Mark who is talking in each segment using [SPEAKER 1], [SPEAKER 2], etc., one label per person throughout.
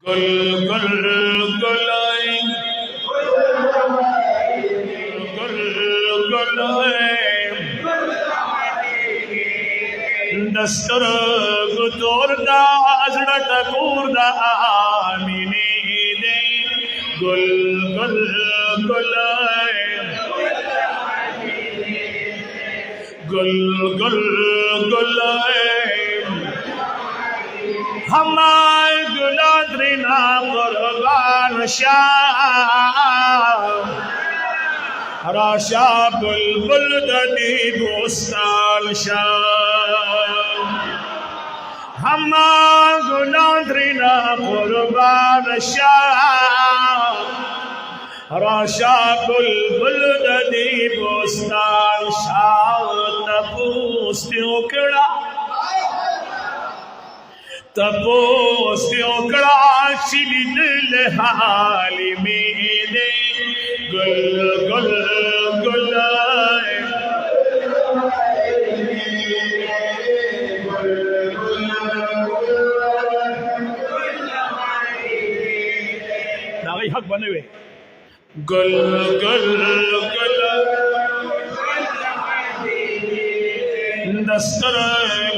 [SPEAKER 1] गुल गुल गुलाए गुल गुलाए दस्तर गुतोरदा अजड़त कूरदा आमिनी दे गुल गुल गुलाए गुल गुल गुलाए हमारे गुलाद्रीना कुर्बान शाह राशा बुलबुल ददी बोस्ताल शाह हमारे गुलाद्रीना कुर्बान शाह राशा बुलबुल ददी बोस्ताल शाह तपूस्ते उकड़ा तपोस्ते उकड़ा चिली दिल हाली मेरे गुल गुल गुलाए नागी हक बने हुए गुल गुल दस्तर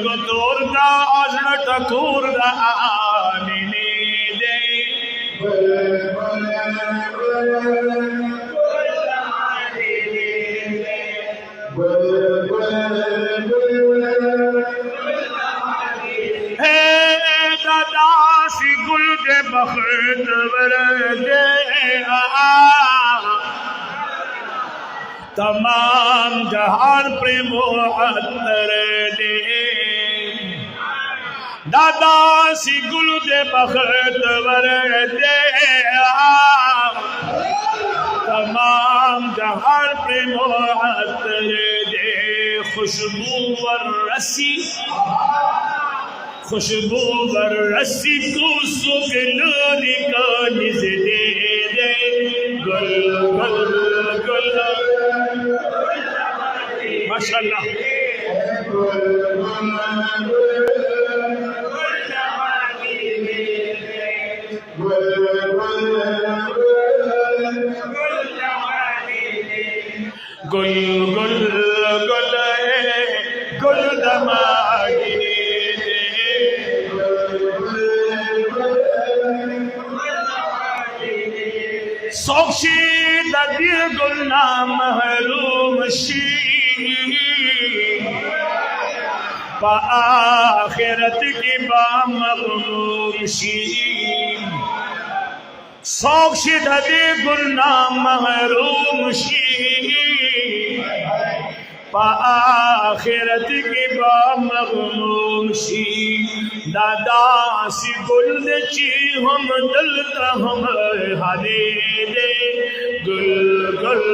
[SPEAKER 1] को तोड़दा अजड़ टकूरदा आमिनी दे हे दादा सी गुल के बखत वर दे तमाम जहान प्रेमो अतर दे दादा सी गुल दे बखत वर दे तमाम जहान प्रेमो अतर दे खुशबू वर रसी को सुगलोरी का निज दे दे गुल गुल गुल माशाल्लाह गुल गुल गुल गुल दमागी सोक्षी ददी गुल नाम महरूम शी आखिरत की बामगमूम शी सोक्षी ददी गुल नाम महरूम शी आखिरत की बामगमूम शी दादा सी गुल ची हम दलता हम हादे दे गुल गुल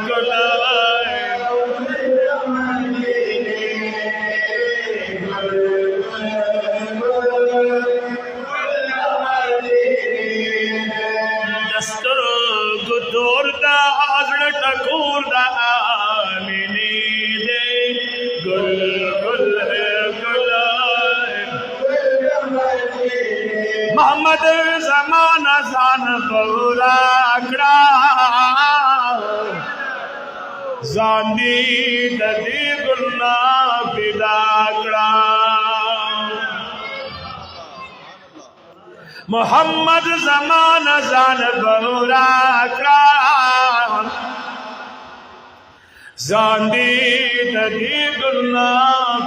[SPEAKER 1] गुल दस्तर गुदोरदा अजड़ टकूरदा आमिनी दे गुल गुल गुल मोहम्मद ज़माना जान बहुराकड़ा जानी ददी गुलना बिदाकड़ा मोहम्मद ज़माना जान बहुराकड़ा जानी ददी गुलना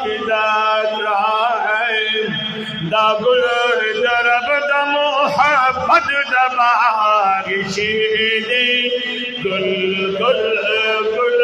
[SPEAKER 1] बिदाकड़ा दागुल दरब दमो मोहब्बत दबागिश दे गुल गुल गुल